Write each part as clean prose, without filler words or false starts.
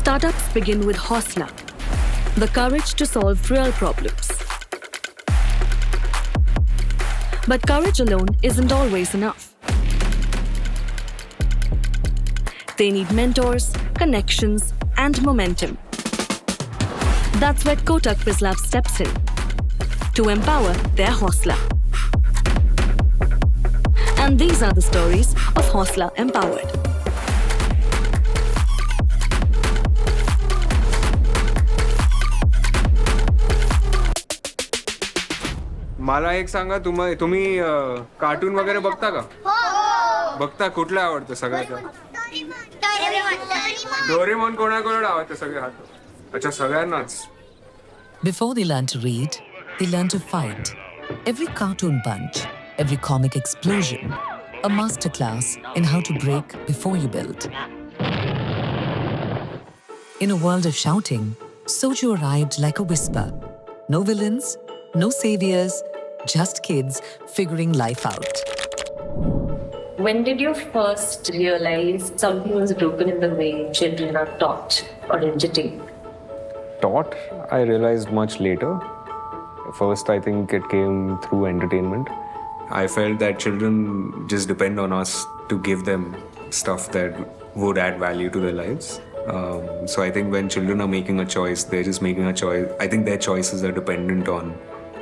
Startups begin with Hausla, the courage to solve real problems. But courage alone isn't always enough. They need mentors, connections, and momentum. That's where Kotak BizLabs steps in to empower their Hausla. And these are the stories of Hausla Empowered. मला एक सांगा, तुम्ही cartoon वगैरे बघता का? बघता? कुठलं आवडतं सगळ्यात? डोरेमॉन कोणाकोणाला आवडतं सगळ्यात? अच्छा, सगळ्यांनाच. Before they learn to read, they learn to fight. Every cartoon punch, every comic explosion, a masterclass in how to break before you build. In a world of shouting, Sochu arrived like a whisper. No villains, no saviors, just kids figuring life out. When did you first realize something was broken in the way children are taught or entertained? Taught, I realized much later. First, I think it came through entertainment. I felt that children just depend on us to give them stuff that would add value to their lives. So I think when children are making a choice, they're just making a choice. I think their choices are dependent on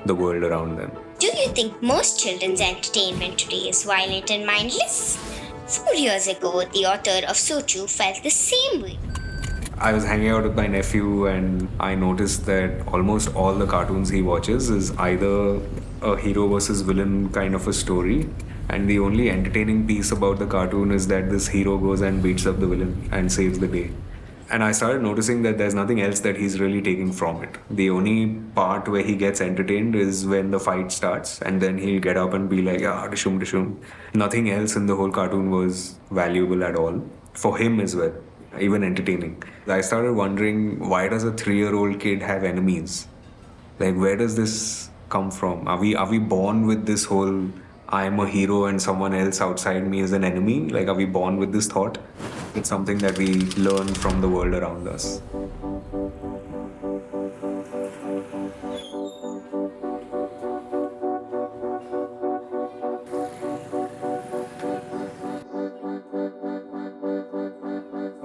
the world around them. Do you think most children's entertainment today is violent and mindless? 4 years ago, the author of Sochu felt the same way. I was hanging out with my nephew and I noticed that almost all the cartoons he watches is either a hero versus villain kind of a story, and the only entertaining piece about the cartoon is that this hero goes and beats up the villain and saves the day. And I started noticing that there's nothing else that he's really taking from it. The only part where he gets entertained is when the fight starts, and then he'll get up and be like, ah, dishum, dishum. Nothing else in the whole cartoon was valuable at all. For him as well, even entertaining. I started wondering, why does a 3-year-old kid have enemies? Like, where does this come from? Are we born with this whole, I'm a hero and someone else outside me is an enemy? Like, are we born with this thought? It's something that we learn from the world around us.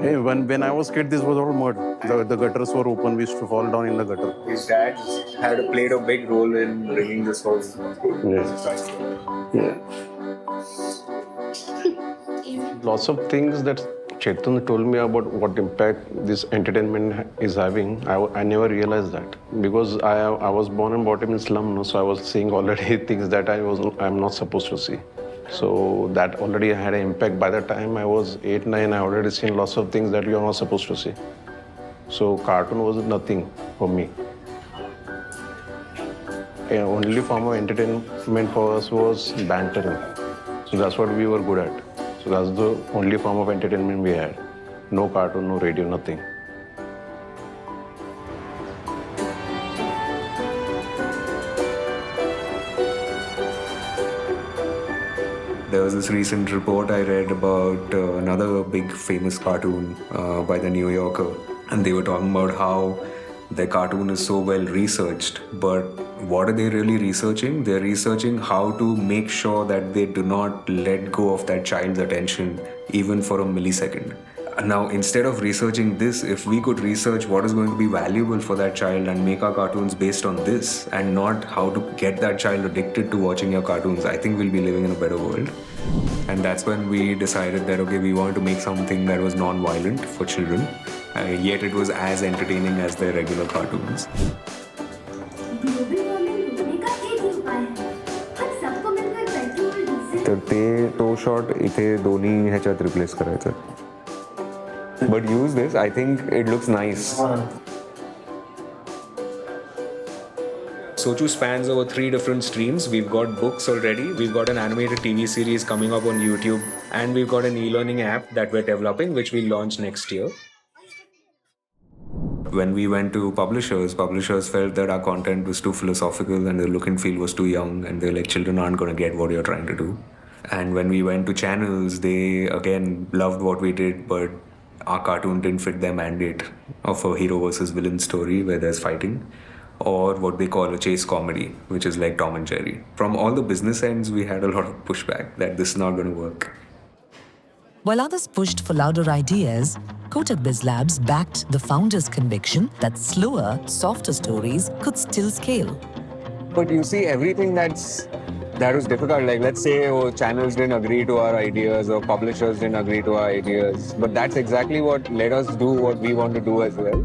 Hey, when I was kid, this was all mud. The gutters were open. We used to fall down in the gutter. His dad played a big role in bringing this whole Yeah. Lots of things that Chetan told me about what impact this entertainment is having. I never realized that because I was born and brought up in slum, no? So I was seeing already things that I'm not supposed to see. So that already had an impact. By the time I was 8, 9, I already seen lots of things that you're not supposed to see. So cartoon was nothing for me. The only form of entertainment for us was bantering. So that's what we were good at. So that's the only form of entertainment we had. No cartoon, no radio, nothing. There was this recent report I read about another big famous cartoon by the New Yorker, and they were talking about how their cartoon is so well researched, but what are they really researching? They're researching how to make sure that they do not let go of that child's attention even for a millisecond. Now, instead of researching this, if we could research what is going to be valuable for that child and make our cartoons based on this and not how to get that child addicted to watching your cartoons, I think we'll be living in a better world. And that's when we decided that, okay, we wanted to make something that was non-violent for children, yet it was as entertaining as their regular cartoons. तर तो shot इथे दोन्ही ह्याच्यात replace करायचं. But use this, I think it looks nice. Sochu spans over 3 different streams. We've got books already, we've got an animated TV series coming up on YouTube, and we've got an e-learning app that we're developing, which we'll launch next year. When we went to publishers felt that our content was too philosophical and the look and feel was too young, and they're like, children aren't going to get what you're trying to do. And when we went to channels, they again loved what we did, but our cartoon didn't fit their mandate of a hero versus villain story where there's fighting, or what they call a chase comedy, which is like Tom and Jerry. From all the business ends, we had a lot of pushback that this is not going to work. While others pushed for louder ideas, Kotak BizLabs backed the founders' conviction that slower, softer stories could still scale. But you see, everything that was difficult, like let's say channels didn't agree to our ideas or publishers didn't agree to our ideas, but that's exactly what let us do what we want to do as well.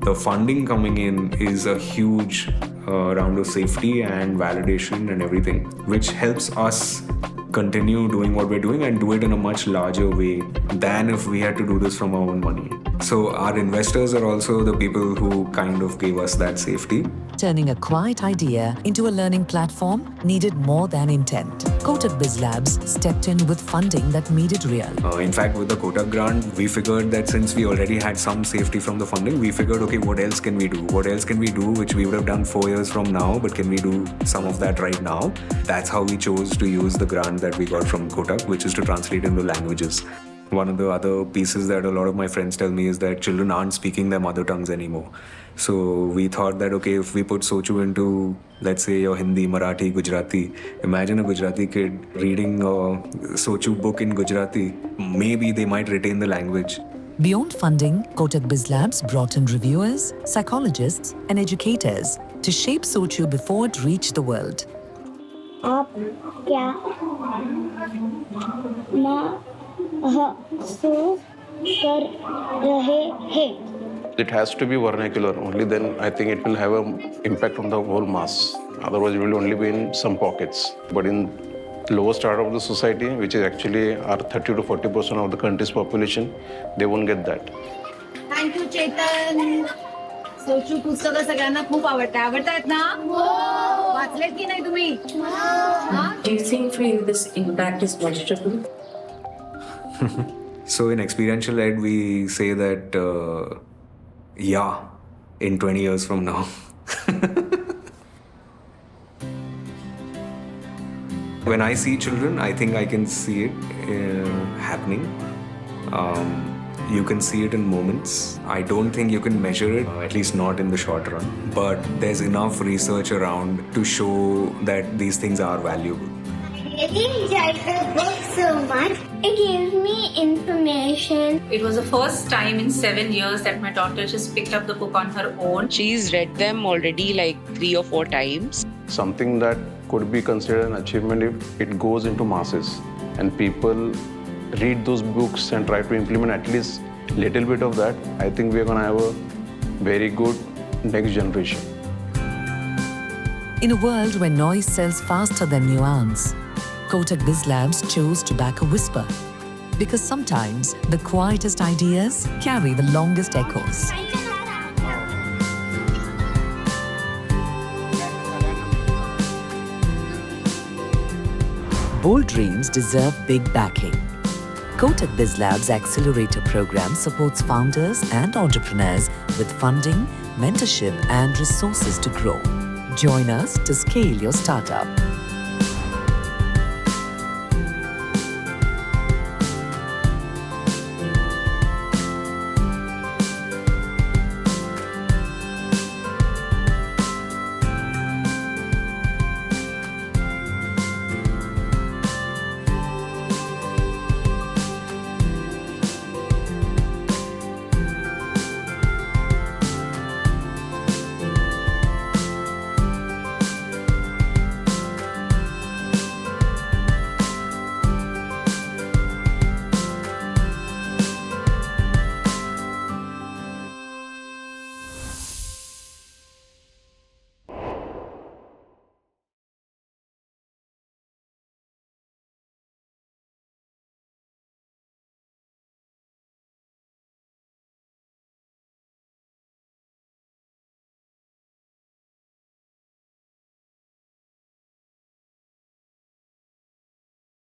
The funding coming in is a huge round of safety and validation and everything, which helps us continue doing what we're doing and do it in a much larger way than if we had to do this from our own money. So our investors are also the people who kind of gave us that safety. Turning a quiet idea into a learning platform needed more than intent. Kotak BizLabs stepped in with funding that made it real. In fact, with the Kotak grant, we figured that since we already had some safety from the funding, we figured, okay, what else can we do? What else can we do which we would have done 4 years from now, but can we do some of that right now? That's how we chose to use the grant that we got from Kotak, which is to translate into languages. One of the other pieces that a lot of my friends tell me is that children aren't speaking their mother tongues anymore. So we thought that, okay, if we put Sochu into, let's say, your Hindi, Marathi, Gujarati, imagine a Gujarati kid reading a Sochu book in Gujarati. Maybe they might retain the language. Beyond funding, Kotak BizLabs brought in reviewers, psychologists, and educators to shape Sochu before it reached the world. आप क्या महसूस कर रहे हैं? It has to be vernacular. Only then I think it will have an impact on the whole mass. Otherwise, it will only be in some pockets. But in lower strata of the society, which is actually our 30 to 40% of the country's population, they won't get that. Thank you, Chetan. सोचू पुस्तकं सगळ्यांना खूप आवडतात ना? वाचलेत की नाही तुम्ही? Do you think for you this impact is measurable? So in experiential ed, we say that, in 20 years from now. When I see children, I think I can see it happening. You can see it in moments. I don't think you can measure it, at least not in the short run. But there's enough research around to show that these things are valuable. I really enjoyed the book so much. It gave me information. It was the first time in 7 years that my daughter just picked up the book on her own. She's read them already like 3 or 4 times. Something that could be considered an achievement if it goes into masses and people read those books and try to implement at least little bit of that. I think we're going to have a very good next generation. In a world where noise sells faster than nuance, Kotak BizLabs chose to back a whisper. Because sometimes the quietest ideas carry the longest echoes. Bold dreams deserve big backing. Kotak BizLabs Accelerator program supports founders and entrepreneurs with funding, mentorship, and resources to grow. Join us to scale your startup.